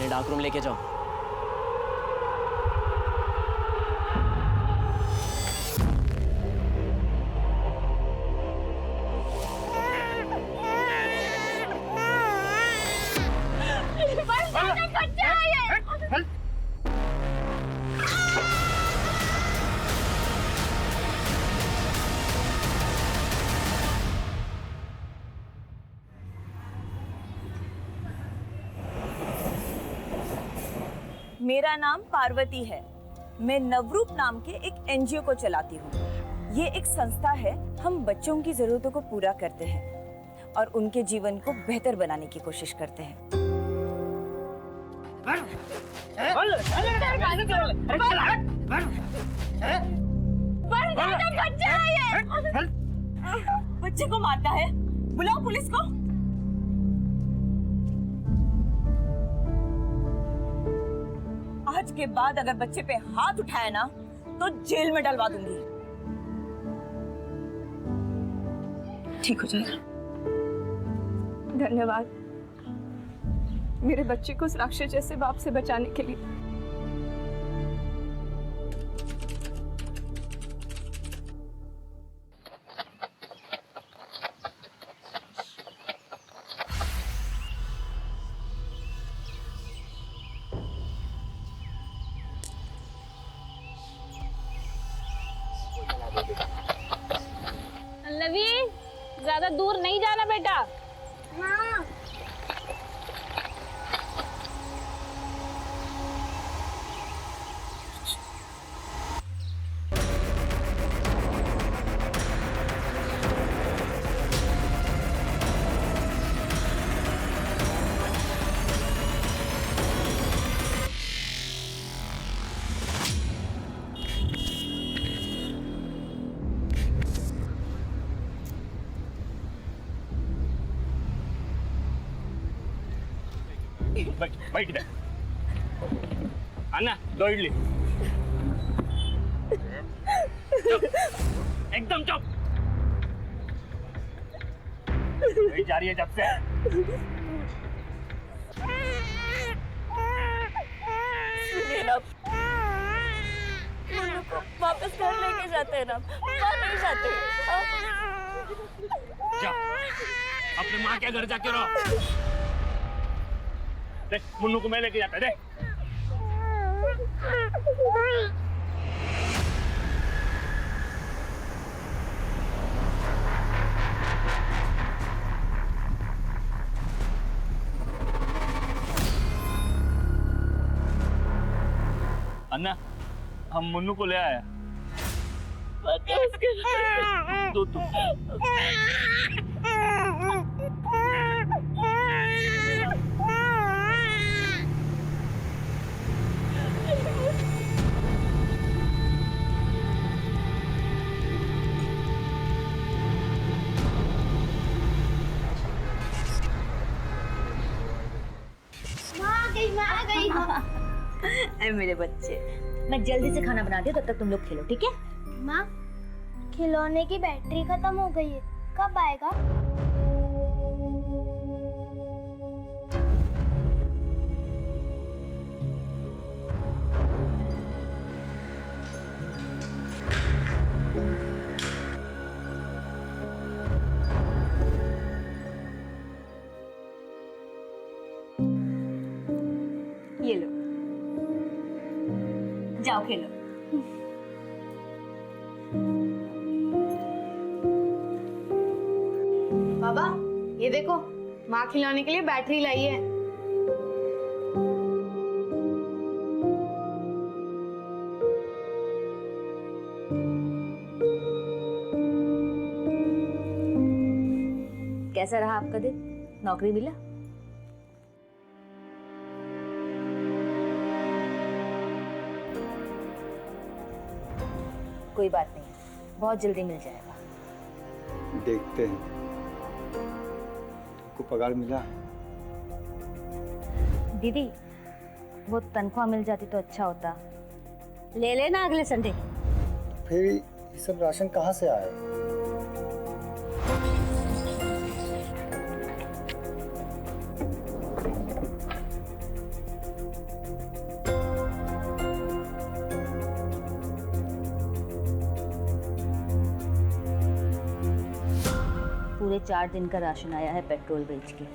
इन्हें dark room लेके जाओ। मेरा नाम पार्वती है। मैं नवरूप नाम के एक एनजीओ को चलाती हूँ। ये एक संस्था है। हम बच्चों की जरूरतों को पूरा करते हैं और उनके जीवन को बेहतर बनाने की कोशिश करते हैं। बच्चे को मारता है, बुलाओ पुलिस को। आज के बाद अगर बच्चे पे हाथ उठाया ना तो जेल में डलवा दूंगी। ठीक हो जाएगा। धन्यवाद मेरे बच्चे को उस राक्षस जैसे बाप से बचाने के लिए। पल्लवी, ज्यादा दूर नहीं जाना बेटा। हाँ। बैठ दे। अन्ना, 2 इडली। चुप, एकदम चुप। वही जा रही है जब से। सुनिए ना, मुन्नू को वापस घर लेके जाते हैं ना, वहाँ नहीं जाते। जा, अपने माँ के घर जाके रहो। देख, मुन्नू को मैं लेके जाता है, देख। अन्ना, हम मुन्नू को ले आया। दो तू। आ गई। अरे मेरे बच्चे, मैं जल्दी से खाना बना दिया, तब तक तुम लोग खेलो, ठीक है? माँ, खिलौने की बैटरी खत्म हो गई है, कब आएगा? ये लो, जाओ खेलो। बाबा, ये देखो, माँ खिलाने के लिए बैटरी लाई है। कैसा रहा आपका दिन? नौकरी मिला? कोई बात नहीं, बहुत जल्दी मिल जाएगा। देखते हैं। को पगार मिला? दीदी, वो तनख्वाह मिल जाती तो अच्छा होता। ले लेना अगले संडे। फिर ये सब राशन कहाँ से आया? पूरे 4 दिन का राशन आया है पेट्रोल बेच के।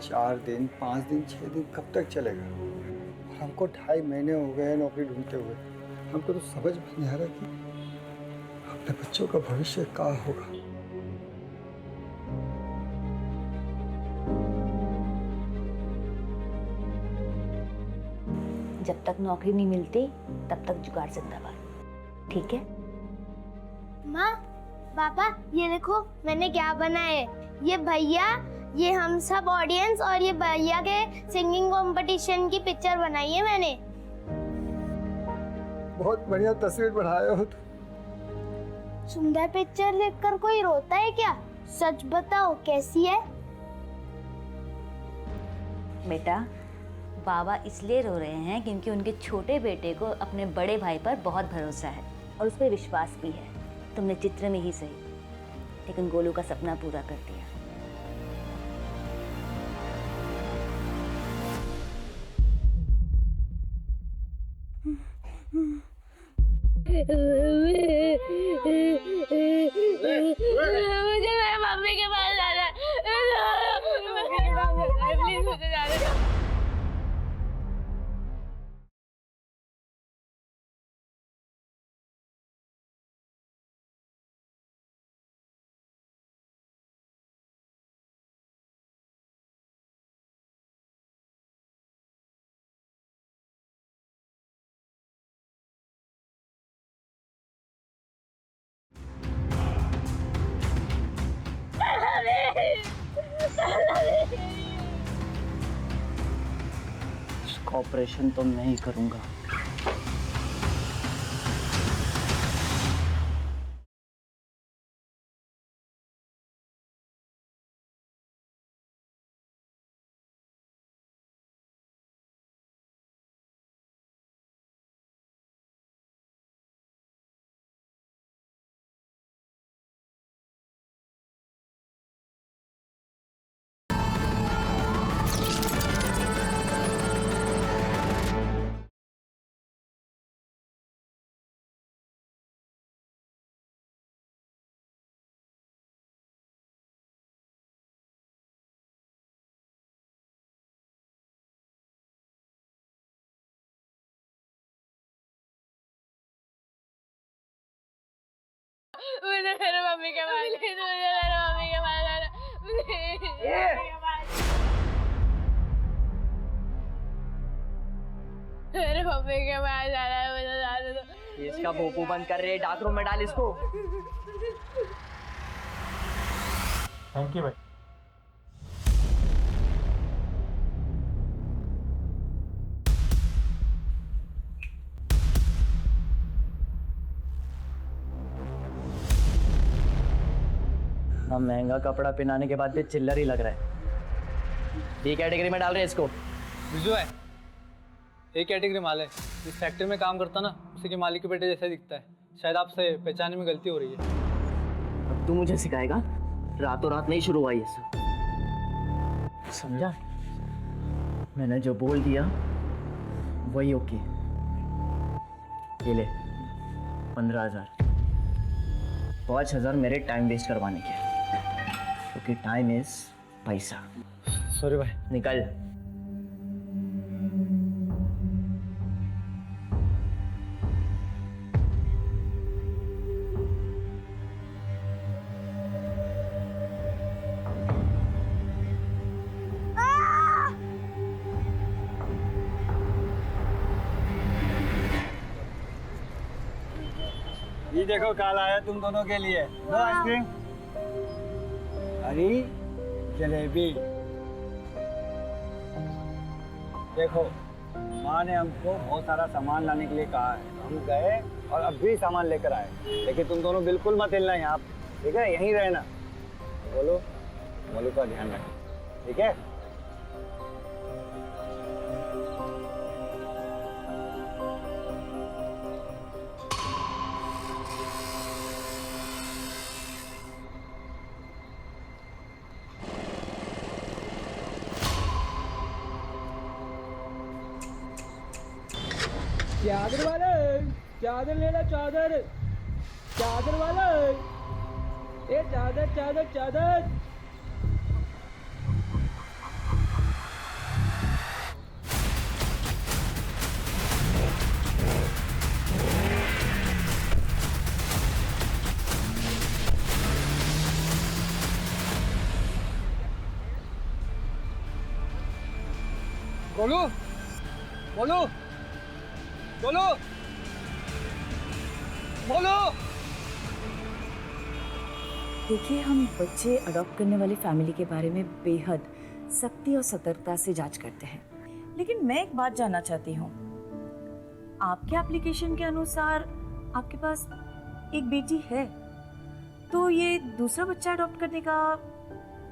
4 दिन, 5 दिन, 6 दिन कब तक चलेगा? और हमको 2.5 महीने हो गए हैं नौकरी ढूंढते हुए। हमको तो समझ में नहीं आ रहा कि अपने बच्चों का भविष्य क्या होगा। जब तक नौकरी नहीं मिलती तब तक जुगाड़ जिंदाबाद, ठीक है? माँ, पापा, ये देखो मैंने क्या बनाया है। ये भैया, ये हम सब ऑडियंस और ये भैया के सिंगिंग कंपटीशन की पिक्चर बनाई है मैंने। बहुत बढ़िया तस्वीर बनाए हो तुम। सुंदर पिक्चर देखकर कोई रोता है क्या? सच बताओ, कैसी है? बेटा, बाबा इसलिए रो रहे हैं क्योंकि उनके छोटे बेटे को अपने बड़े भाई पर बहुत भरोसा है और उस पर विश्वास भी है। तुमने चित्र में ही सही, लेकिन गोलू का सपना पूरा कर दिया। मुझे मेरे मम्मी के पास जाना है। प्लीज मुझे जाने दो। इसका ऑपरेशन तो मैं ही करूंगा। मुझे मेरे मम्मी के पास, प्लीज मुझे मेरे मम्मी के पास जाना, प्लीज मेरे मम्मी के पास जाना है, मुझे जाने दो। इसका भोपू बंद कर रहे, डार्क रूम में डाल इसको। थैंक यू भाई। ना महंगा कपड़ा पहनाने के बाद भी चिल्लर ही लग रहा है। बी कैटेगरी में डाल रहे हैं इसको। बिजू है, एक कैटेगरी माल है। जिस फैक्ट्री में काम करता ना, उसी के मालिक के बेटे जैसा दिखता है। शायद आपसे पहचानने में गलती हो रही है। अब तू मुझे सिखाएगा? रातों रात नहीं शुरू हुआ ये सब, समझा? मैंने जो बोल दिया वही ओके। ये ले 15,000, 5,000 मेरे टाइम वेस्ट करवाने के, क्योंकि टाइम इज पैसा। सॉरी भाई। निकल। ये देखो काल आया तुम दोनों के लिए। लो आइसक्रीम। अरे जलेबी। देखो, माँ ने हमको बहुत सारा सामान लाने के लिए कहा है। हम गए और अब भी सामान लेकर आए। लेकिन तुम दोनों बिल्कुल मत हिलना यहाँ, ठीक है? यहीं रहना। बोलो, बोलो का ध्यान रखना, ठीक है? चादर वाले, चादर ले लो, चादर, चादर वाले, ए चादर चादर चादर। गोलू गोलू गोलू गोलू। देखिए, हम बच्चे अडॉप्ट करने वाली फैमिली के बारे में बेहद सख्ती और सतर्कता से जांच करते हैं, लेकिन मैं एक बात जानना चाहती हूँ। आपके एप्लीकेशन के अनुसार आपके पास एक बेटी है, तो ये दूसरा बच्चा अडॉप्ट करने का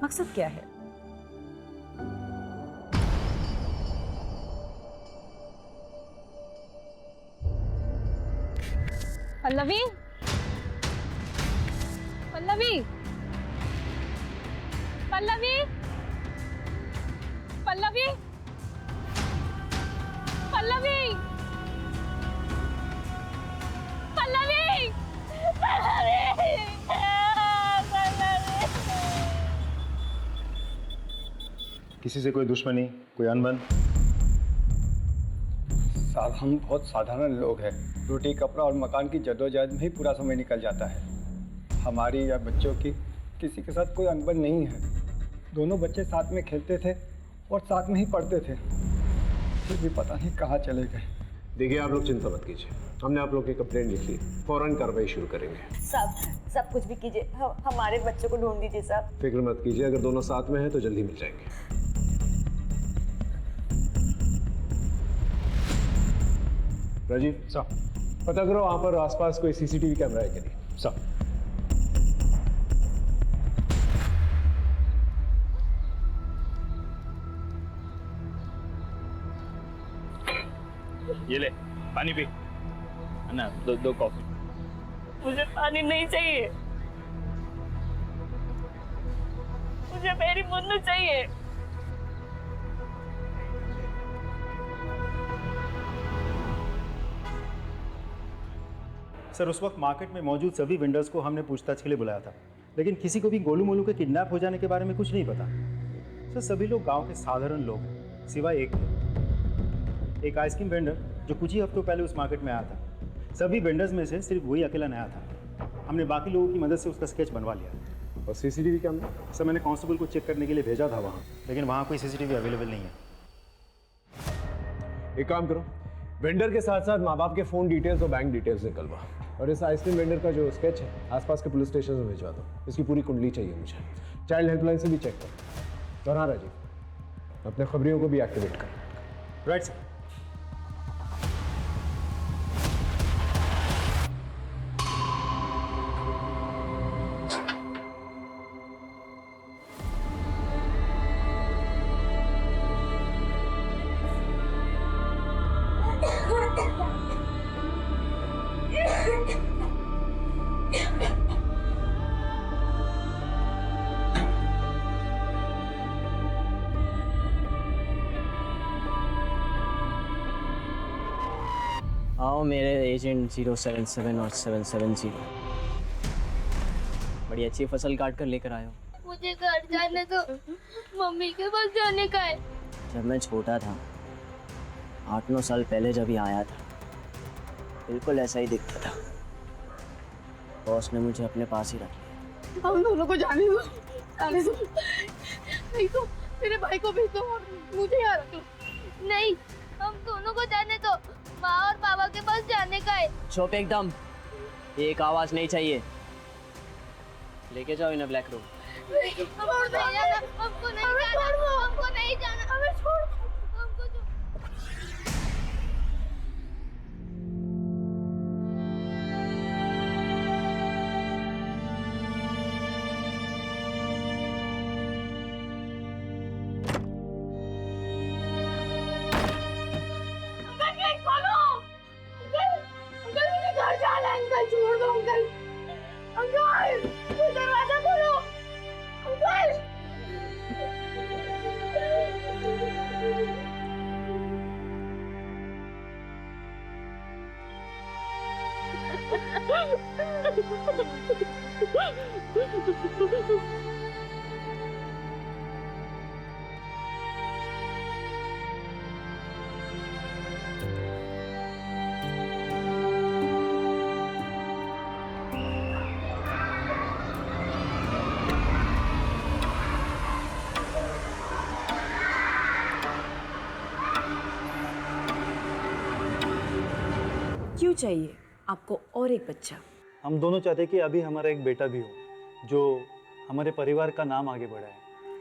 मकसद क्या है? पल्लवी, पल्लवी, पल्लवी, पल्लवी, पल्लवी, पल्लवी, किसी से कोई दुश्मनी, कोई अनबन? साहब हम बहुत साधारण लोग हैं। रोटी कपड़ा और मकान की जद्दोजहद में ही पूरा समय निकल जाता है। हमारी या बच्चों की किसी के साथ कोई अनबन नहीं है। दोनों बच्चे साथ में खेलते थे और साथ में ही पढ़ते थे, फिर भी पता नहीं कहाँ चले गए। देखिए, आप लोग चिंता मत कीजिए, हमने आप लोग की कंप्लेंट लिख ली, फौरन कार्रवाई शुरू करेंगे। सब कुछ भी कीजिए, हमारे बच्चों को ढूंढ दीजिए साहब। फिक्र मत कीजिए, अगर दोनों साथ में हैं तो जल्दी मिल जाएंगे। राजीव साहब, पता करो वहाँ पर आसपास कोई सीसीटीवी कैमरा है कि नहीं। साहब ये ले पानी पी। अन्ना दो कॉफी। मुझे पानी नहीं चाहिए, मुझे मेरी मुन्नू चाहिए। सर, उस वक्त मार्केट में मौजूद सभी वेंडर्स को हमने पूछताछ के लिए बुलाया था, लेकिन किसी को भी गोलू मोलू के किडनैप हो जाने के बारे में कुछ नहीं पता। सर, सभी लोग गांव के साधारण लोग हैं, सिवाय एक आइसक्रीम वेंडर जो कुछ ही हफ्तों पहले उस मार्केट में आया था। सभी वेंडर्स में से सिर्फ वही अकेला नया था। हमने बाकी लोगों की मदद से उसका स्केच बनवा लिया। और सीसीटीवी कैमरा? सर, मैंने कांस्टेबल को चेक करने के लिए भेजा था वहाँ, लेकिन वहाँ कोई सीसीटीवी अवेलेबल नहीं है। एक काम करो, वेंडर के साथ साथ माँ बाप के फ़ोन डिटेल्स और बैंक डिटेल्स निकलवा, और इस आइसक्रीम वेंडर का जो स्केच है आसपास के पुलिस स्टेशन में भिजवा दो। इसकी पूरी कुंडली चाहिए मुझे। चाइल्ड हेल्पलाइन से भी चेक करो। और हाँ राजीव, अपने खबरियों को भी एक्टिवेट करो। Right sir. आओ मेरे एजेंट 077 और 770, बड़ी अच्छी फसल काट कर लेकर आए हो। मुझे घर जाने दो, मम्मी के पास जाने का है। जब मैं छोटा था, 8-9 साल पहले जब ये आया था, बिल्कुल ऐसा ही दिखता था। बॉस ने मुझे अपने पास ही रख लिया। हम दोनों को जाने दो, जाने दो। नहीं तो मेरे भाई को भेज दो और मुझे यहाँ रख लो। नहीं, हम दोनों को जाने दो। माँ और पापा के पास जाने का है। चुप एकदम, एक आवाज नहीं चाहिए। लेके जाओ इन्हें ब्लैक रूम। हमको नहीं जाना, हमको नहीं जाना, हमको नहीं जाना, हमें छोड़ दो, हमको जो... छोड़ दो अंकल, अंकल, दरवाजा खोलो, अंकल। क्यों चाहिए आपको और एक बच्चा? हम दोनों चाहते हैं कि अभी हमारा एक बेटा भी हो जो हमारे परिवार का नाम आगे बढ़ाए,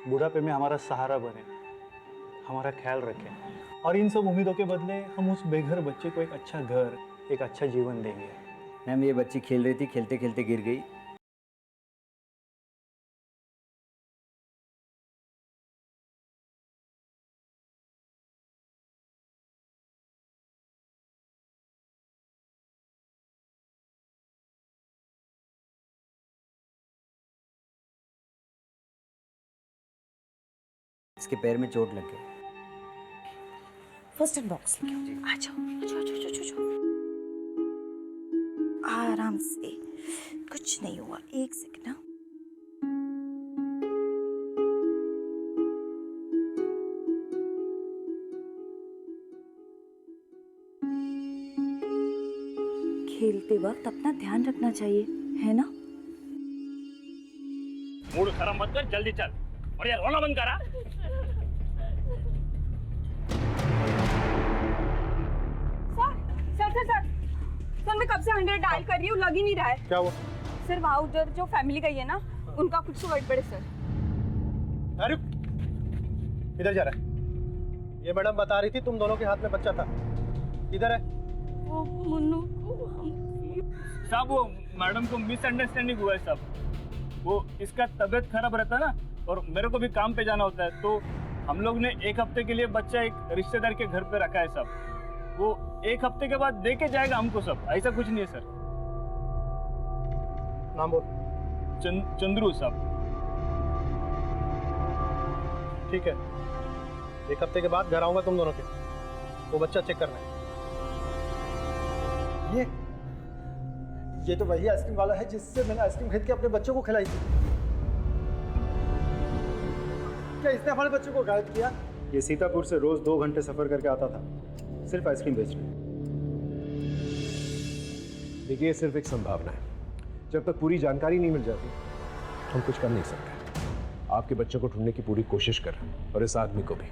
बुढ़ापे में हमारा सहारा बने, हमारा ख्याल रखे। और इन सब उम्मीदों के बदले हम उस बेघर बच्चे को एक अच्छा घर, एक अच्छा जीवन देंगे। मैम ये बच्ची खेल रही थी, खेलते खेलते गिर गई। इसके पैर में चोट लग गई। फर्स्ट एड बॉक्स लेके आओ। आ जाओ। आराम से, कुछ नहीं हुआ, एक सेकंड ना। खेलते वक्त अपना ध्यान रखना चाहिए, है ना? मूड खराब मत कर, जल्दी चल। और यार रोना बंद करा। सर मैं कब से 100 डायल कर रही हूँ, लग ही नहीं रहा है। क्या हुआ? सर वहाँ उधर जो फैमिली गई है ना, उनका कुछ तो गड़बड़ है सर। अरे इधर जा रहा है। ये मैडम बता रही थी तुम दोनों के हाथ में बच्चा था। इधर है। वो मुन्नू साहब वो मैडम को मिसअंडरस्टैंडिंग हुआ है साहब। वो इसका तबीयत खराब रहता है ना, और मेरे को भी काम पे जाना होता है, तो हम लोग ने 1 हफ्ते के लिए बच्चा एक रिश्तेदार के घर पे रखा है साहब। वो 1 हफ्ते के बाद दे के जाएगा हमको सब, ऐसा कुछ नहीं है सर। नाम बोल। चंद्रू साहब। ठीक है, 1 हफ्ते के बाद घर आऊंगा तुम दोनों के, वो बच्चा चेक करना है। ये तो वही आइसक्रीम वाला है जिससे मैंने आइसक्रीम खरीद के अपने बच्चों को खिलाई थी। क्या इसने हमारे बच्चों को गायब किया? ये सीतापुर से रोज 2 घंटे सफर करके आता था, सिर्फ आइसक्रीम बेचने। देखिए ये सिर्फ एक संभावना है, जब तक पूरी जानकारी नहीं मिल जाती हम कुछ कर नहीं सकते। आपके बच्चों को ढूंढने की पूरी कोशिश कर रहे हैं, और इस आदमी को भी।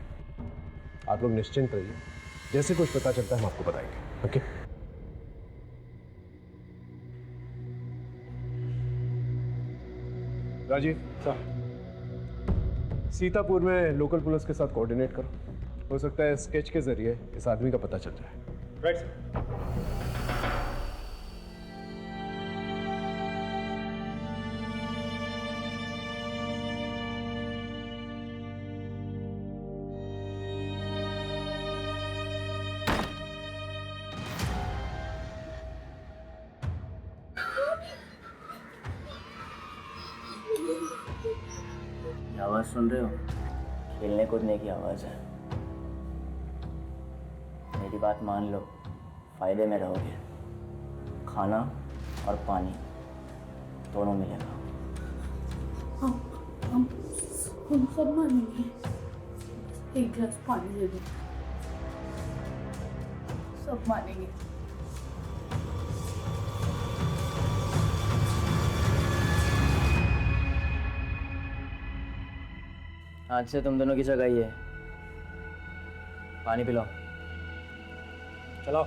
आप लोग निश्चिंत रहिए, जैसे कुछ पता चलता है हम आपको बताएंगे। ओके? राजीव सर, सीतापुर में लोकल पुलिस के साथ कोऑर्डिनेट करो, हो सकता है स्केच के जरिए इस आदमी का पता चल जाए। Right sir. आवाज सुन रहे हो? खेलने कूदने की आवाज है। मेरी बात मान लो, फायदे में रहोगे। खाना और पानी दोनों मिलेगा। हम सब मानेंगे। एक गिलास पानी दे दो, सब मानेंगे। आज से तुम दोनों की जगह ही है। पानी पिलाओ। चलाओ,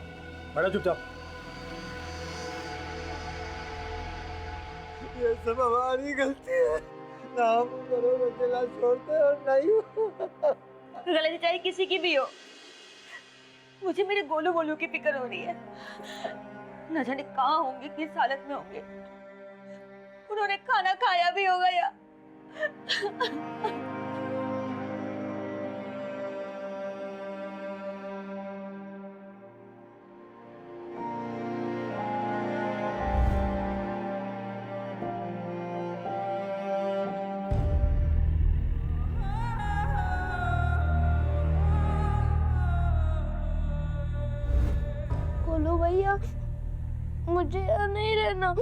बैठो चुपचाप। ये सब हमारी गलती है, ना हम दोनों को अकेला छोड़ते और नहीं। गलती चाहे किसी की भी हो, मुझे मेरे गोलू गोलू की फिक्र हो रही है। न जाने कहाँ होंगे, किस हालत में होंगे। उन्होंने खाना खाया भी होगा या बोलो भैया, मुझे यहाँ नहीं रहना।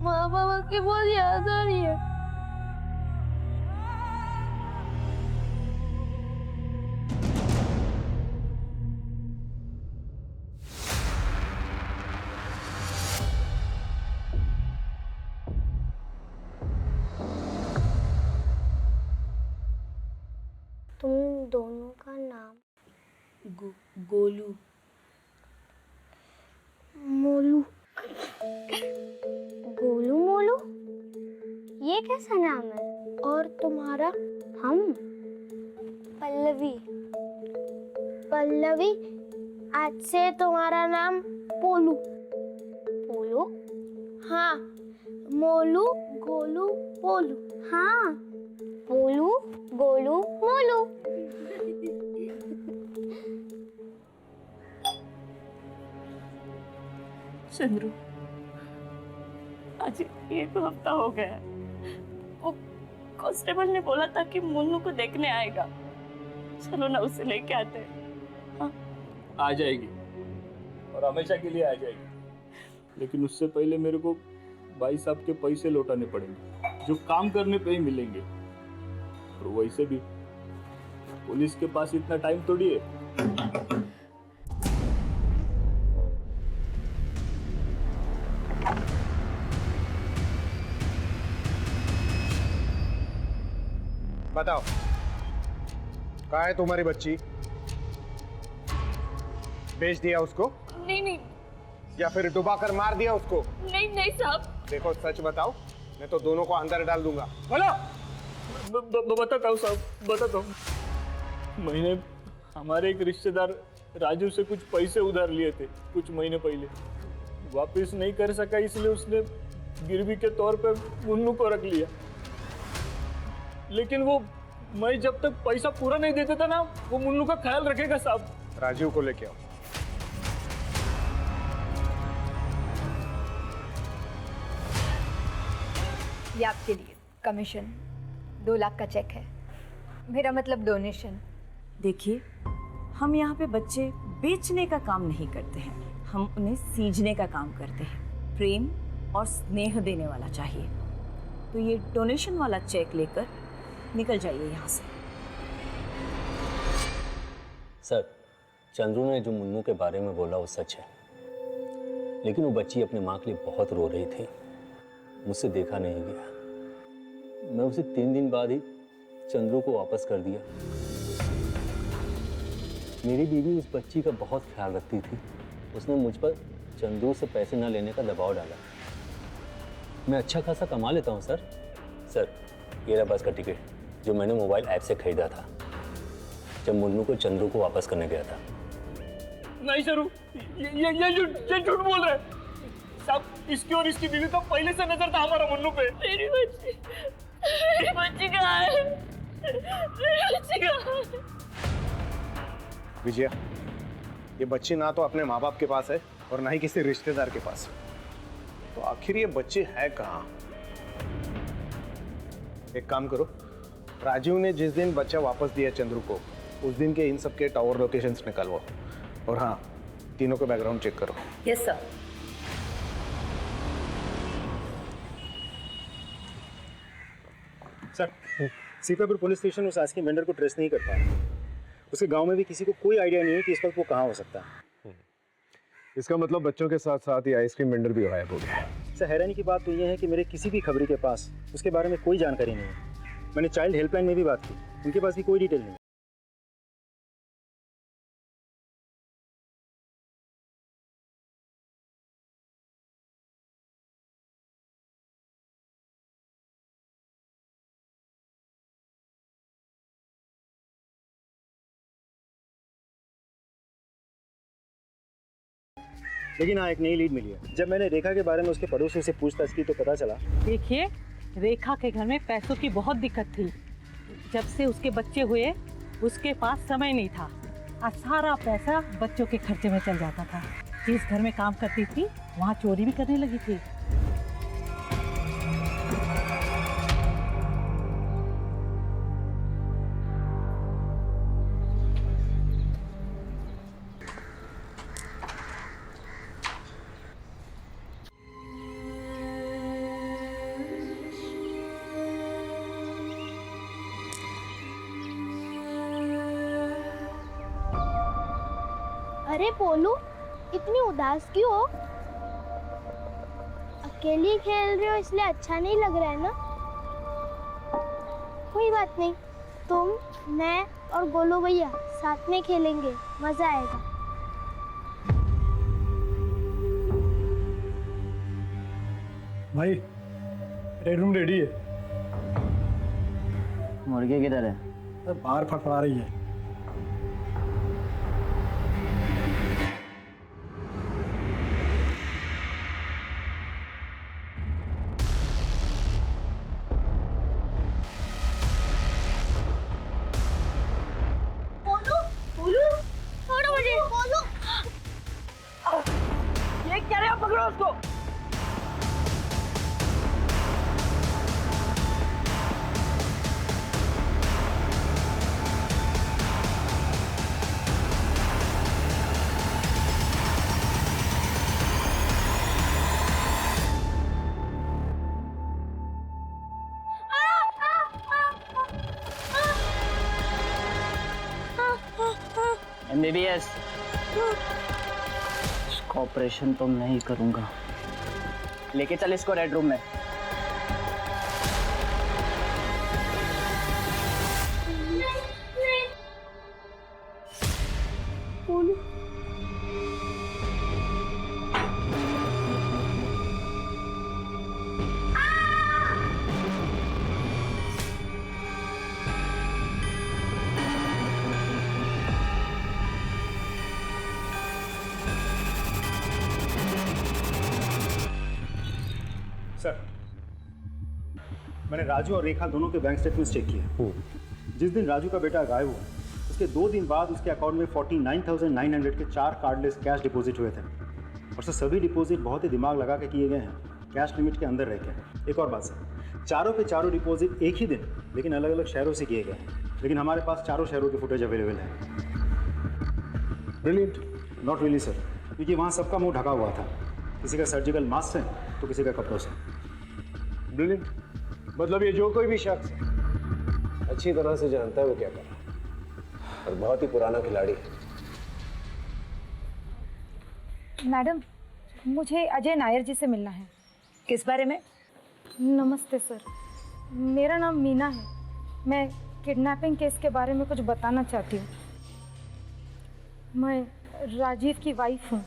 माँ बाबा की बहुत याद आ रही है। तुम दोनों का नाम गोलू। मोलू। गोलू मोलू, ये कैसा नाम है? और तुम्हारा? हम पल्लवी। पल्लवी, आज से तुम्हारा नाम पोलू। पोलू? हाँ, मोलू गोलू पोलू। हाँ, पोलू गोलू मोलू। चंद्रू, आज 1 हफ्ता हो गया है। वो कांस्टेबल ने बोला था कि मुन्नू को देखने आएगा। चलो ना उसे लेके आते हैं। हाँ? आ जाएगी और हमेशा के लिए आ जाएगी, लेकिन उससे पहले मेरे को भाई साहब के पैसे लौटाने पड़ेंगे जो काम करने पे ही मिलेंगे। और वैसे भी पुलिस के पास इतना टाइम थोड़ी है। बताओ, कहाँ है तुम्हारी बच्ची? बेच दिया उसको? नहीं, या फिर डुबा कर मार दिया उसको? नहीं साहब। देखो, सच बताओ, मैं तो दोनों को अंदर डाल दूंगा। बोलो। बताता हूँ साहब, बताता हूँ। मैंने हमारे एक रिश्तेदार राजू से कुछ पैसे उधार लिए थे कुछ महीने पहले। वापस नहीं कर सका, इसलिए उसने गिरवी के तौर पे मुन्नू को रख लिया। लेकिन वो मैं जब तक पैसा पूरा नहीं देता था ना, वो मुन्नू का ख्याल रखेगा साहब। राजीव को लेके आओ। ये आपके लिए कमीशन 2 लाख का चेक है, मेरा मतलब डोनेशन। देखिए, हम यहाँ पे बच्चे बेचने का काम नहीं करते हैं, हम उन्हें सींचने का काम करते हैं। प्रेम और स्नेह देने वाला चाहिए। तो ये डोनेशन वाला चेक लेकर निकल जाइए यहाँ से। सर, चंद्रू ने जो मुन्नू के बारे में बोला वो सच है, लेकिन वो बच्ची अपनी माँ के लिए बहुत रो रही थी। मुझसे देखा नहीं गया। मैं उसे 3 दिन बाद ही चंद्रू को वापस कर दिया। मेरी बीवी उस बच्ची का बहुत ख्याल रखती थी। उसने मुझ पर चंद्रू से पैसे न लेने का दबाव डाला। मैं अच्छा खासा कमा लेता हूँ सर। सर, ये रहा बस का टिकट जो मैंने मोबाइल ऐप से खरीदा था जब मुन्नू को चंद्रू को वापस करने गया था। नहीं सर, ये झूठ बोल रहे हैं साहब। इसकी और इसकी बीवी का पहले से नजर था हमारा मुन्नू पे। मेरी बच्ची कहाँ है? मेरी बच्ची कहाँ है? विजया, ये बच्ची ना तो अपने माँ बाप के पास है और ना ही किसी रिश्तेदार के पास। तो आखिर ये बच्ची है कहाँ? एक काम करो, राजीव ने जिस दिन बच्चा वापस दिया चंद्रू को, उस दिन के इन सब के टावर लोकेशंस निकालवाओ। और हाँ, तीनों का बैकग्राउंड चेक करो। Yes sir. Sir, Sitapur police station उस आइसक्रीम वेंडर को ट्रेस नहीं कर पाया। उसके गांव में भी किसी को कोई आइडिया नहीं है कि इस वक्त वो कहाँ हो सकता है। इसका मतलब बच्चों के साथ साथ ये आइसक्रीम वेंडर भी गायब हो गया। सर, हैरानी की बात तो ये है कि मेरे किसी भी खबरी के पास उसके बारे में कोई जानकारी नहीं है। मैंने चाइल्ड हेल्पलाइन में भी बात की, उनके पास भी कोई डिटेल नहीं। लेकिन हाँ, एक नई लीड मिली है। जब मैंने रेखा के बारे में उसके पड़ोसियों से पूछताछ की तो पता चला। देखिए, रेखा के घर में पैसों की बहुत दिक्कत थी। जब से उसके बच्चे हुए उसके पास समय नहीं था और सारा पैसा बच्चों के खर्चे में चल जाता था। जिस घर में काम करती थी वहाँ चोरी भी करने लगी थी। अरे पोलू, इतनी उदास क्यों हो? अकेली खेल रहे हो इसलिए अच्छा नहीं लग रहा है ना? कोई बात नहीं, तुम, मैं और गोलू भैया साथ में खेलेंगे, मजा आएगा। भाई रेड रूम रेडी है। मुर्गे किधर है? बाहर फटफड़ा रही है। छोड़ो मुझे, गोलू। ये क्या रहे हो? पकड़ो उसको। MBBS, इसका ऑपरेशन तो मैं ही करूंगा। लेके चल इसको रेड रूम में। सर, मैंने राजू और रेखा दोनों के बैंक स्टेटमेंट्स चेक किए। जिस दिन राजू का बेटा गायब हुआ, उसके 2 दिन बाद उसके अकाउंट में 49,900 के 4 कार्डलेस कैश डिपॉजिट हुए थे। और सर, सभी डिपॉजिट बहुत ही दिमाग लगा के किए गए हैं, कैश लिमिट के अंदर रह के। एक और बात सर, चारों के चारों डिपॉजिट एक ही दिन लेकिन अलग अलग शहरों से किए गए हैं, लेकिन हमारे पास चारों शहरों की फुटेज अवेलेबल है। ब्रिलियंट। नॉट रियली सर, क्योंकि वहाँ सबका मुंह ढका हुआ था, किसी का सर्जिकल मास्क से तो किसी का कपड़ों से। ब्रिलियंट। मतलब ये जो कोई भी शख्स अच्छी तरह से जानता है वो क्या कर रहा है, और बहुत ही पुराना खिलाड़ी है। मैडम, मुझे अजय नायर जी से मिलना है। किस बारे में? नमस्ते सर, मेरा नाम मीना है। मैं किडनैपिंग केस के बारे में कुछ बताना चाहती हूँ। मैं राजीव की वाइफ हूँ।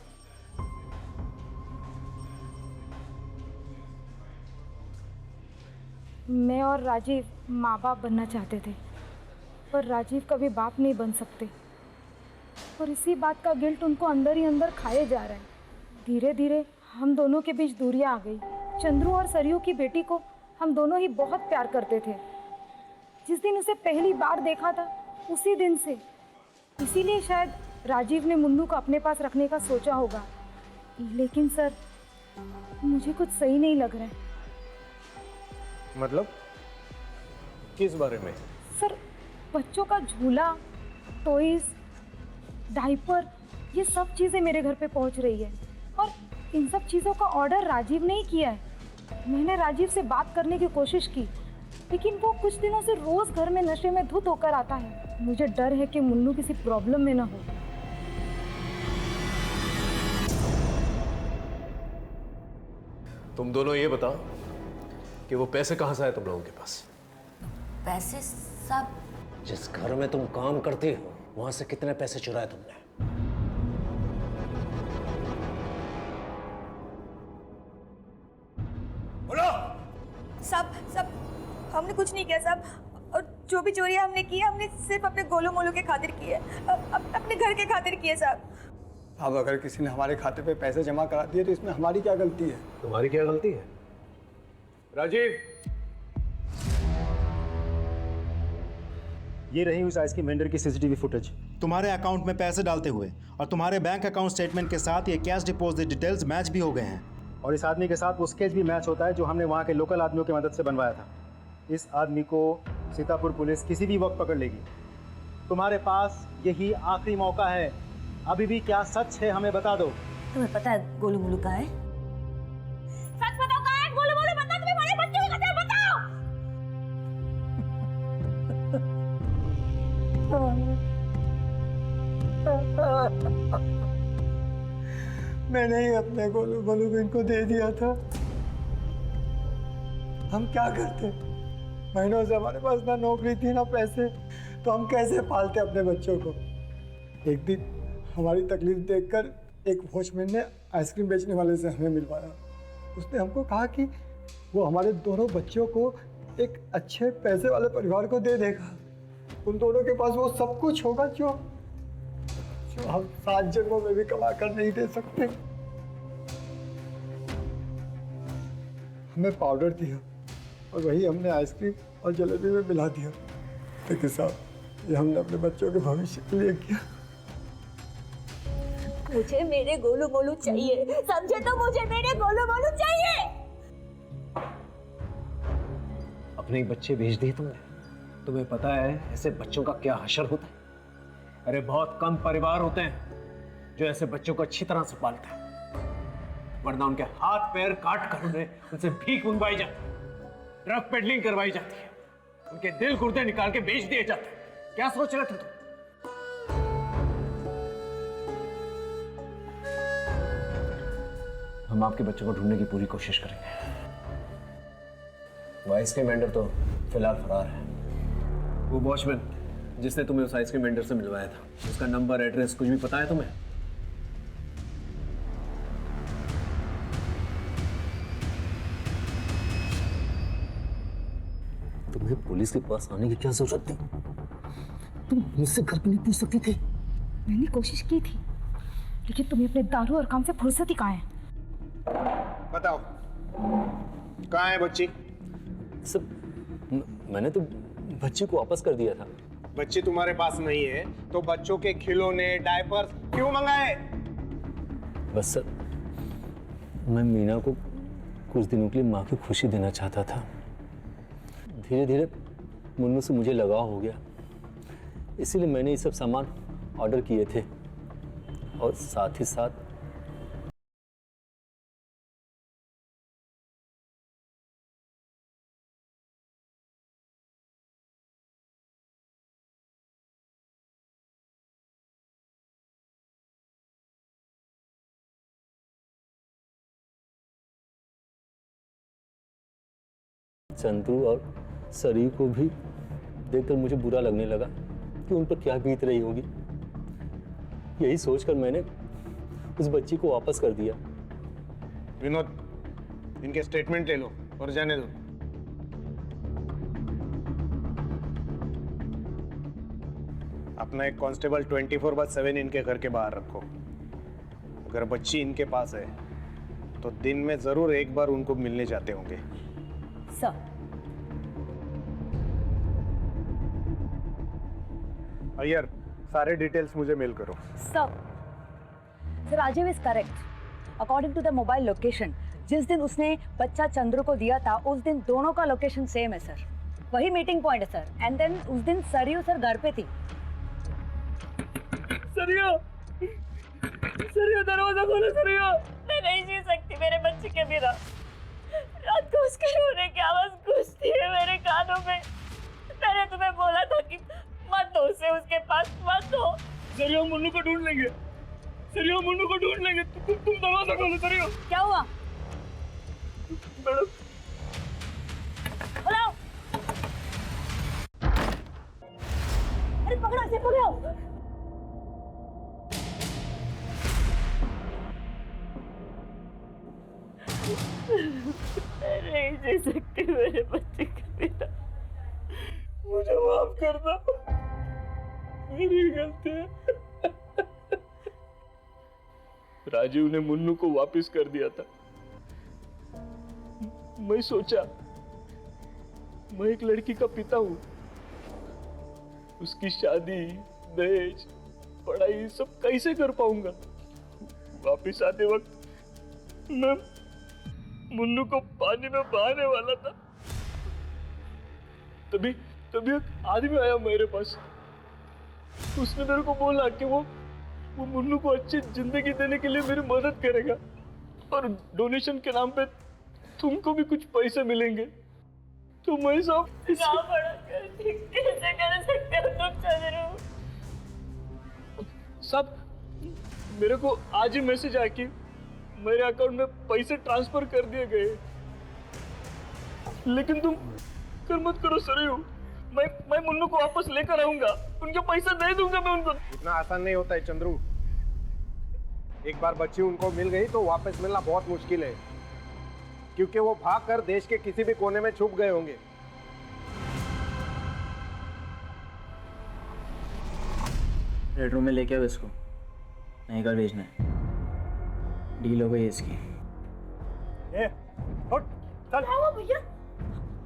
मैं और राजीव माँ बाप बनना चाहते थे, पर राजीव कभी बाप नहीं बन सकते, और इसी बात का गिल्ट उनको अंदर ही अंदर खाए जा रहा है। धीरे धीरे हम दोनों के बीच दूरियां आ गई। चंद्रू और सरयू की बेटी को हम दोनों ही बहुत प्यार करते थे। जिस दिन उसे पहली बार देखा था उसी दिन से, इसीलिए शायद राजीव ने मुन्नू को अपने पास रखने का सोचा होगा। लेकिन सर, मुझे कुछ सही नहीं लग रहा है। मतलब किस बारे में? सर, बच्चों का झूला, टॉयज, डायपर, ये सब चीज़ें मेरे घर पे पहुंच रही है, और इन सब चीज़ों का ऑर्डर राजीव ने ही किया है। मैंने राजीव से बात करने की कोशिश की, लेकिन वो कुछ दिनों से रोज़ घर में नशे में धुत होकर आता है। मुझे डर है कि मुन्नू किसी प्रॉब्लम में ना हो। तुम दोनों ये बताओ कि वो पैसे कहाँ से आए तुम लोगों के पास? पैसे सब जिस घर में तुम काम करती हो वहां से कितने पैसे चुराए तुमने? बोलो। सब हमने कुछ नहीं किया साहब, और जो भी चोरियां हमने की हमने सिर्फ अपने गोलू मोलू के खातिर की है, अपने घर के खातिर की है साहब। अब अगर किसी ने हमारे खाते पे पैसे जमा करा दिए तो इसमें हमारी क्या गलती है? तुम्हारी क्या गलती है? राजीव, ये रही उस आइसक्रीम वेंडर की सीसीटीवी फुटेज। तुम्हारे अकाउंट में पैसे डालते हुए और तुम्हारे बैंक अकाउंट स्टेटमेंट के साथ ये कैश डिपॉजिट डिटेल्स मैच भी हो गए हैं, और इस आदमी के साथ वो स्केच भी मैच होता है जो हमने वहाँ के लोकल आदमियों की मदद से बनवाया था। इस आदमी को सीतापुर पुलिस किसी भी वक्त पकड़ लेगी। तुम्हारे पास यही आखिरी मौका है। अभी भी क्या सच है हमें बता दो। तुम्हें पता है गोलू मोलू कहाँ है? सच बताओ, कहाँ है गोलू मोलू? बताओ, तुम्हें बड़े बच्चे हो गए, बताओ। मैंने ही अपने गोलू गोलू को इनको दे दिया था। हम क्या करते? महीनों से हमारे पास ना नौकरी थी ना पैसे, तो हम कैसे पालते अपने बच्चों को? एक दिन हमारी तकलीफ देखकर एक वॉचमैन ने आइसक्रीम बेचने वाले से हमें मिलवाया। उसने हमको कहा कि वो हमारे दोनों बच्चों को एक अच्छे पैसे वाले परिवार को दे देगा। उन दोनों के पास वो सब कुछ होगा जो हम 7 जन्मों में भी कमा कर नहीं दे सकते। हमें पाउडर दिया और वही हमने आइसक्रीम और जलेबी में मिला दिया। लेकिन साहब, ये हमने अपने बच्चों के भविष्य के लिए किया। मुझे मेरे गोलू गोलू चाहिए, समझे? तो मुझे मेरे गोलू गोलू चाहिए। अपने ही बच्चे भेज दिए तुमने? तुम्हें पता है ऐसे बच्चों का क्या हशर होता है? अरे बहुत कम परिवार होते हैं जो ऐसे बच्चों को अच्छी तरह से पालते हैं, वरना उनके हाथ पैर काट कर उनसे भीख मंगवाई जाती है, ड्रग पेडलिंग करवाई जाती है, उनके दिल गुर्दे निकाल के बेच दिए जाते हैं। क्या सोच रहे थे तुम? हम आपके बच्चों को ढूंढने की पूरी कोशिश करेंगे। वो आइसक्रीम वेंडर तो फिलहाल फरार है। वो वॉचमैन जिसने तुम्हें उस आइसक्रीम वेंडर से मिलवाया था, उसका नंबर, एड्रेस कुछ भी पता है तुम्हें? तुम्हें पुलिस के पास आने की क्या जरूरत थी? तुम मुझसे घर पे नहीं पूछ सकती थी? मैंने कोशिश की थी, लेकिन तुम्हें अपने दारू और काम से फुर्सत ही कहाँ है? बताओ, कहाँ है बच्ची? सब मैंने तो बच्ची को वापस कर दिया था। बच्ची तुम्हारे पास नहीं है तो बच्चों के खिलौने, डायपर्स क्यों मंगाए? बस सर, मैं मीना को कुछ दिनों के लिए माँ की खुशी देना चाहता था। धीरे धीरे मुन्नू से मुझे लगाव हो गया, इसीलिए मैंने ये सब सामान ऑर्डर किए थे और साथ ही साथ चंदू और सरी को भी देखकर मुझे बुरा लगने लगा कि उन पर क्या बीत रही होगी। यही सोचकर मैंने उस बच्ची को वापस कर दिया। विनोद, इनके स्टेटमेंट ले लो और जाने दो। अपना एक कांस्टेबल 24/7 इनके घर के बाहर रखो। अगर बच्ची इनके पास है तो दिन में जरूर एक बार उनको मिलने जाते होंगे। सर, अय्यर, सारे डिटेल्स मुझे मेल करो। Sir, Rajiv is correct. According to the mobile location, जिस दिन उसने बच्चा चंद्र को दिया था, उस दिन दोनों का लोकेशन सेम है सर। वही मीटिंग पॉइंट है सर। एंड देन उस दिन सरियो सर घर पे थी। सरियो, सरियो दरवाजा खोलो सरियो। मैं नहीं जी सकती मेरे बच्चे के बिना। रात को उसके रोने की आवाज गूंजती है मेरे कानों में। मैंने तुम्हें बोला था कि मत दो उसे उसके पास, मत दो। सरियो, मुन्नू को ढूंढ लेंगे। सरियो, मुन्नू को ढूंढ लेंगे। तुम दरवाजा खोलो सरियो। क्या हुआ? मैडम, बुलाओ। अरे पकड़ो इसे, पकड़ो। मैं नहीं जी सकती मेरे बच्चे के बिना। मुझे माफ कर दो, मेरी गलती है। राजीव ने मुन्नू को वापस कर दिया था। मैं सोचा मैं एक लड़की का पिता हूं, उसकी शादी, दहेज, पढ़ाई सब कैसे कर पाऊंगा। वापस आते वक्त मैं मुन्नू को पानी में बहाने वाला था, तभी एक आदमी आया मेरे पास। उसने मेरे को बोला कि वो मुन्नू को अच्छी जिंदगी देने के लिए मेरी मदद करेगा और डोनेशन के नाम पे तुमको भी कुछ पैसे मिलेंगे। तो मैं सब कैसे कर सकते हो तुम चंद्रू? सब मेरे को आज ही मैसेज आया कि मेरे अकाउंट में पैसे ट्रांसफर कर दिए गए, लेकिन तुम कर मत करो सरयू। मैं मुन्नू को वापस लेकर आऊंगा, उनके पैसे दे दूंगा मैं उनको। इतना आसान नहीं होता है चंद्रू। एक बार बच्ची उनको मिल गई तो वापस मिलना बहुत मुश्किल है, क्योंकि वो भाग कर देश के किसी भी कोने में छुप गए होंगे। रेड रूम में लेके आओ इसको, नहीं कर भेजना है। डील हो गई इसकी। ए, उठ, चल। भैया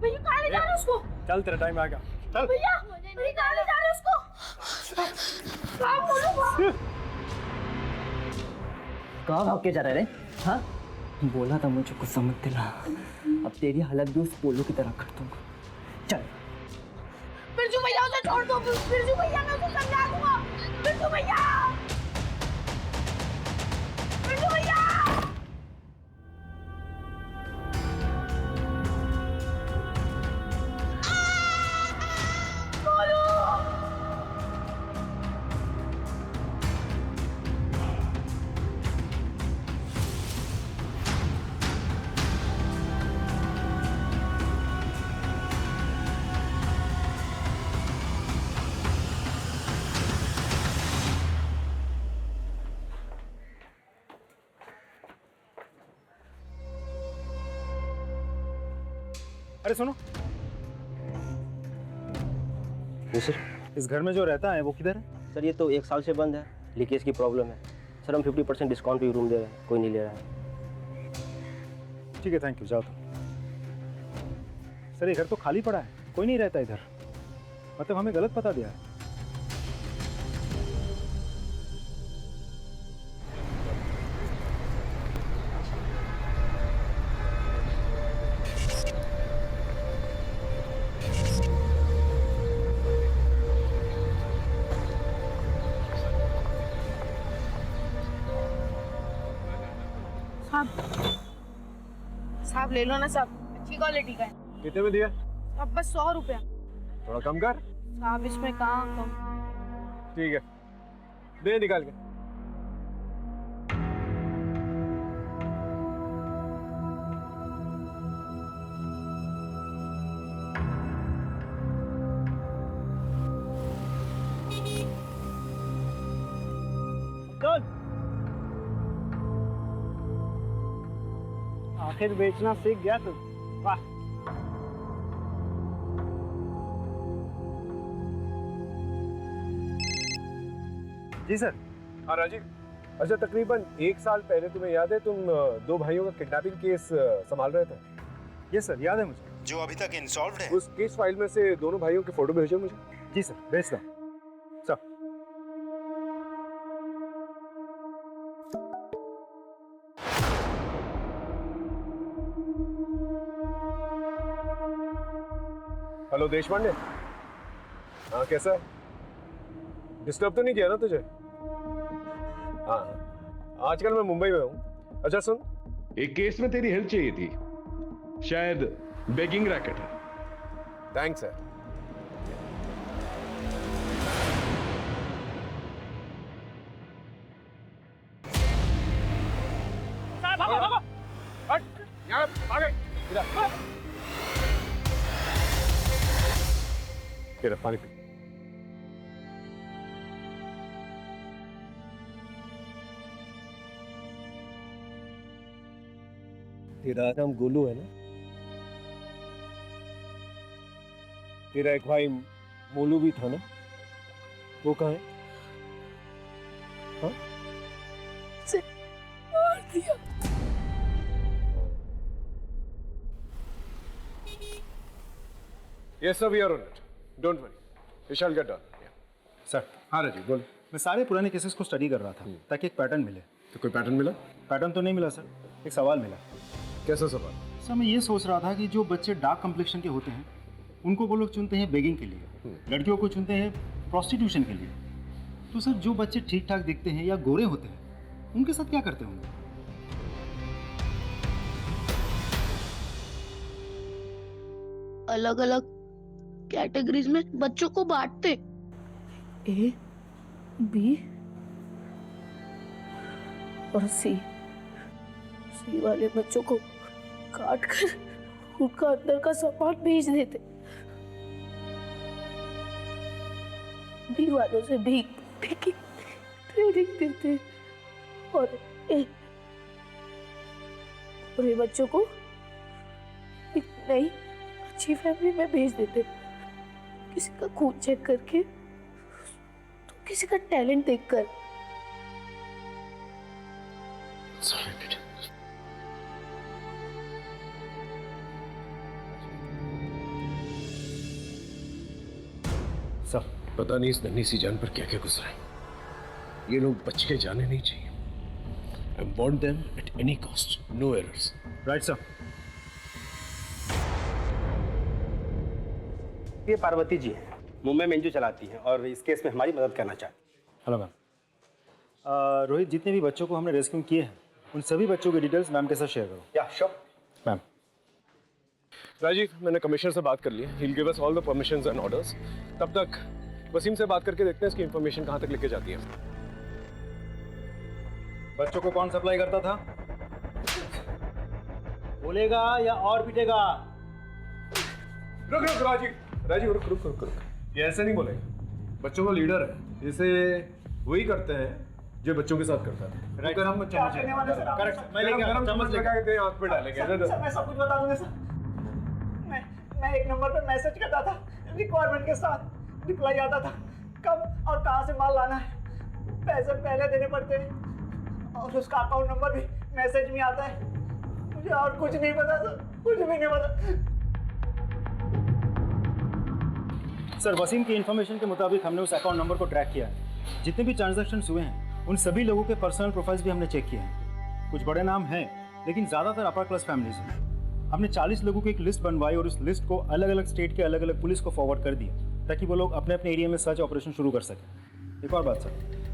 भैया कहाँ ले जा रहे हो उसको? चल तेरा टाइम आ गया, चल। भैया भैया कहाँ ले जा रहे हो उसको? कहाँ बोलो? कहाँ भाग के जा रहे रे? हाँ, बोला था मुझे कुछ समझ दिला। अब तेरी हालत भी उस पोलो की तरह कर दूंगा। चल। बिरजू भैया उसे छोड़ दो। बिरजू भैया मैं उसे समझा दूंगा। बिरजू भैया, बिरजू भैया। अरे सुनो, सर इस घर में जो रहता है वो किधर है? सर ये तो 1 साल से बंद है, लीकेज की प्रॉब्लम है सर। हम 50% डिस्काउंट पे रूम दे रहे हैं, कोई नहीं ले रहा है। ठीक है, थैंक यू, जाओ तुम। सर ये घर तो खाली पड़ा है, कोई नहीं रहता इधर। मतलब हमें गलत पता दिया है। साहब ले लो ना साहब, अच्छी क्वालिटी का है। कितने में दिया? अब बस 100 रुपया। थोड़ा कम कर। साहब इसमें कहाँ कम? ठीक है, दे निकाल के। आखिर बेचना सीख गया तू, वाह। जी सर। हाँ राजीव, अच्छा तकरीबन 1 साल पहले तुम्हें याद है तुम 2 भाइयों का किडनैपिंग केस संभाल रहे थे? यस सर, याद है मुझे। जो अभी तक इंसॉल्व्ड है। उस केस फाइल में से दोनों भाइयों की फोटो भेजो मुझे। जी सर, भेजता हूँ सर। हेलो देशपांडे, हाँ कैसा है? डिस्टर्ब तो नहीं किया ना तुझे? हाँ, आजकल मैं मुंबई में हूँ। अच्छा सुन, एक केस में तेरी हेल्प चाहिए थी, शायद बेगिंग रैकेट है। Thanks sir. पानी पी। तेरा नाम गोलू है ना? तेरा एक भाई मोलू भी था ना? वो कहाँ है? हाँ? मार दिया। Yes sir, we are on it. Don't worry, we shall get done. Sir. हाँ राजीव बोल। मैं सारे पुराने केसेस को स्टडी कर रहा था ताकि एक पैटर्न मिले। तो कोई पैटर्न मिला? पैटर्न तो नहीं मिला सर, एक सवाल मिला। कैसा सवाल? सर मैं ये सोच रहा था कि जो बच्चे डार्क कम्प्लेक्शन के होते हैं उनको वो लोग चुनते हैं बेगिंग के लिए, लड़कियों को चुनते हैं प्रोस्टिट्यूशन के लिए। तो सर जो बच्चे ठीक ठाक दिखते हैं या गोरे होते हैं उनके साथ क्या करते होंगे? अलग अलग कैटेगरीज में बच्चों को बांटते, ए, बी और सी। सी वाले बच्चों को काट कर उनका अंदर का सामान भेज देते, बी वालों से भीख की ट्रेनिंग देते और पूरे बच्चों को एक नई अच्छी फैमिली में भेज देते। किसी का खून चेक करके तो किसी का टैलेंट देखकर। सब पता नहीं इस नन्ही सी जान पर क्या क्या गुजरा है। ये लोग बच के जाने नहीं चाहिए। I want them at any cost, no errors. Right sir. ये पार्वती जी है, मुंबई में एनजीओ चलाती है और इस केस में हमारी मदद करना चाहती है। Hello ma'am. रोहित, जितने भी बच्चों को हमने रेस्क्यू किए हैं उन सभी बच्चों की डिटेल्स मैम के साथ शेयर करो। या श्योर मैम। राजीव, मैंने कमिश्नर से बात कर ली है। He'll give us all the permissions and orders. तब तक वसीम से बात करके देखते हैं इसकी इन्फॉर्मेशन कहाँ तक लेके जाती है। बच्चों को कौन सप्लाई करता था? बोलेगा या और पीटेगा? रुक राजीव रुक रुक रुक रुक। ये ऐसे नहीं बोलेगा। बच्चों का लीडर है, इसे वही करते हैं जो बच्चों के साथ करता है। राइट। हम करेक्ट। मैं लेके चम्मच लगा के आंख पे डालेंगे। सर, मैं सब कुछ बता दूंगा सर। मैं एक नंबर पर मैसेज करता था, रिक्वायरमेंट के साथ रिप्लाई आता था, कब और कहां से माल लाना है, पैसे पहले देने पड़ते हैं और उसका अकाउंट नंबर भी मैसेज में आता है। मुझे और कुछ नहीं पता सर, कुछ भी नहीं पता। सर, वसीम की इन्फॉर्मेशन के मुताबिक हमने उस अकाउंट नंबर को ट्रैक किया है। जितने भी ट्रांजैक्शंस हुए हैं उन सभी लोगों के पर्सनल प्रोफाइल्स भी हमने चेक किए हैं। कुछ बड़े नाम हैं लेकिन ज़्यादातर अपर क्लास फैमिलीज हैं। हमने 40 लोगों की एक लिस्ट बनवाई और उस लिस्ट को अलग अलग स्टेट के अलग अलग पुलिस को फॉरवर्ड कर दिया ताकि वो लोग अपने अपने एरिया में सर्च ऑपरेशन शुरू कर सकें। एक और बात सर,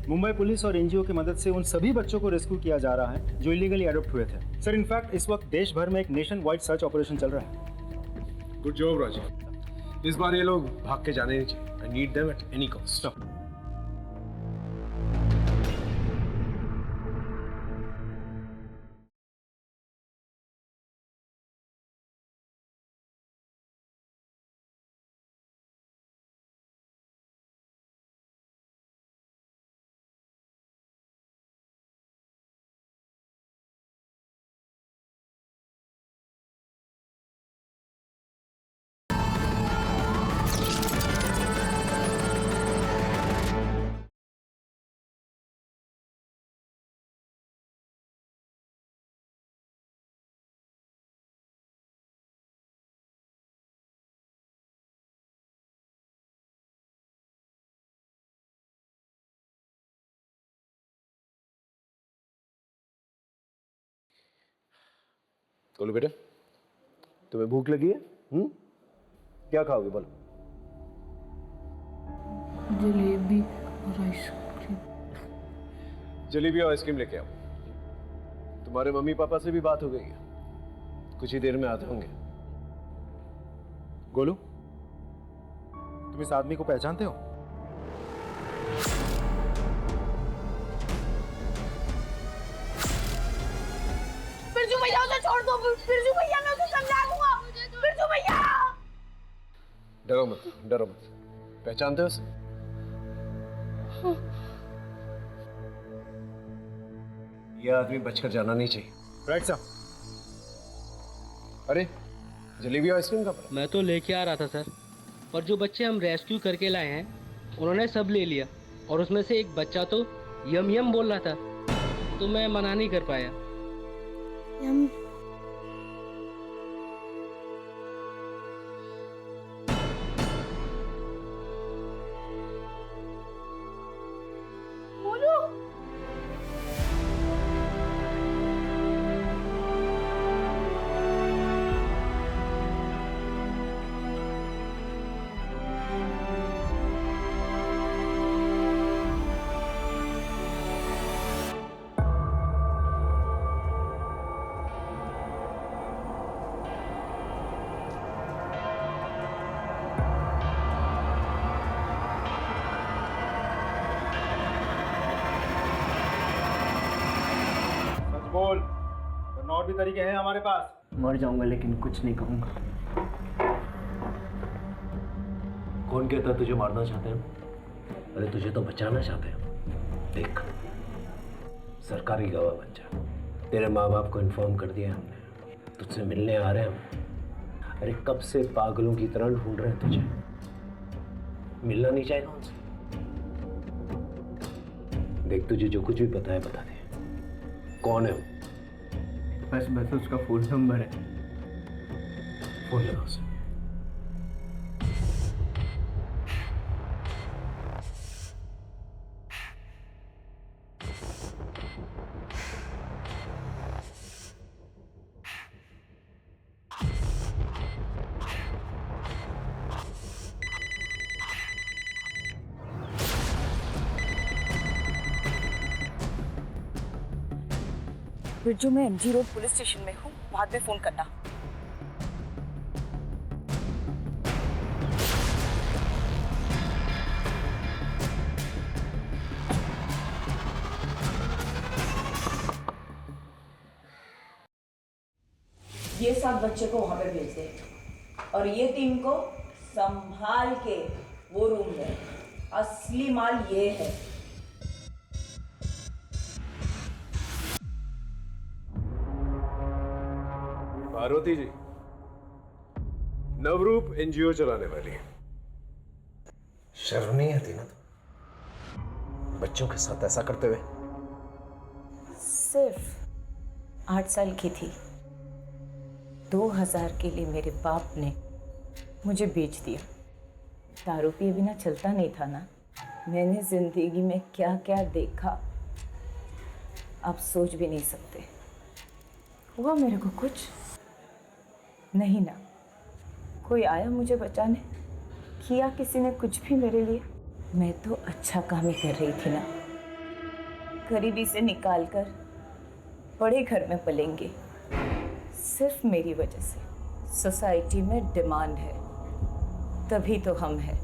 मुंबई पुलिस और एनजीओ की मदद से उन सभी बच्चों को रेस्क्यू किया जा रहा है जो इलीगली अडॉप्ट हुए थे। सर, इनफैक्ट इस वक्त देश भर में एक नेशन वाइड सर्च ऑपरेशन चल रहा है। Good job Rajiv. इस बार ये लोग भाग के जाने नहीं चाहिए। I need them at any cost. बोलो बेटा, तुम्हें भूख लगी है? क्या खाओगे बोलो? जलेबी और आइसक्रीम। जलेबी और आइसक्रीम लेके आओ। तुम्हारे मम्मी पापा से भी बात हो गई है, कुछ ही देर में आते होंगे। गोलू, तुम इस आदमी को पहचानते हो? बिरजू भैया, उसे छोड़ दो। बिरजू भैया, मैं उसे समझा दूंगा। बिरजू भैया, डरो मत, डरो मत। पहचानते हो उसे? यह आदमी बचकर जाना नहीं चाहिए। Right sir. अरे, जलेबी और आइसक्रीम का मैं तो लेके आ रहा था सर, पर जो बच्चे हम रेस्क्यू करके लाए हैं उन्होंने सब ले लिया और उसमें से एक बच्चा तो यम यम बोल रहा था, तो मैं मना नहीं कर पाया। यम बोलो। और भी तरीके हैं हमारे पास। मर जाऊंगा लेकिन कुछ नहीं कहूंगा। कौन कहता तुझे मारना चाहते हैं? अरे तुझे तो बचाना चाहते हैं। देख, सरकारी गवाह बन जा। तेरे माँ बाप को इन्फॉर्म कर दिया हमने, तुझसे मिलने आ रहे हैं हम। अरे कब से पागलों की तरह ढूंढ रहे हैं तुझे। मिलना नहीं चाहेगा उनसे? देख, तुझे जो कुछ भी पता है बता दे। कौन है वो? बस उसका फोन नंबर है। फोन लगा उसे। बिरजू, मैं MG रोड पुलिस स्टेशन में हूँ, बाद में फोन करना। ये 7 बच्चे को वहां पे भेज दे और ये 3 को संभाल के वो रूम में। असली माल ये है। पार्वती जी, नवरूप NGO चलाने वाली। शर्म नहीं आती ना तो बच्चों के साथ ऐसा करते हुए? सिर्फ 8 साल की थी, 2000 के लिए मेरे बाप ने मुझे बेच दिया। दारू पिए बिना चलता नहीं था ना। मैंने जिंदगी में क्या क्या देखा आप सोच भी नहीं सकते। हुआ मेरे को कुछ नहीं ना। कोई आया मुझे बचाने? किया किसी ने कुछ भी मेरे लिए? मैं तो अच्छा काम ही कर रही थी ना। गरीबी से निकाल कर बड़े घर में पलेंगे। सिर्फ मेरी वजह से सोसाइटी में डिमांड है, तभी तो हम हैं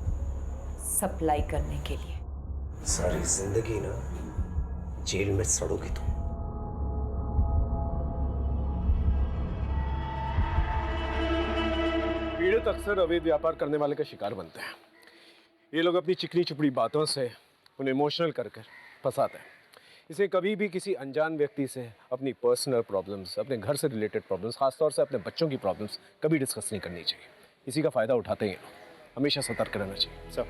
सप्लाई करने के लिए। सारी जिंदगी ना जेल में सड़ोगी तुम। पीड़ित अक्सर अवैध व्यापार करने वाले का शिकार बनते हैं। ये लोग अपनी चिकनी चुपड़ी बातों से उन्हें इमोशनल कर फंसाते हैं। इसे कभी भी किसी अनजान व्यक्ति से अपनी पर्सनल प्रॉब्लम्स, अपने घर से रिलेटेड प्रॉब्लम्स, खासतौर से अपने बच्चों की प्रॉब्लम्स कभी डिस्कस नहीं करनी चाहिए। इसी का फ़ायदा उठाते हैं। हमेशा सतर्क रहना चाहिए। सर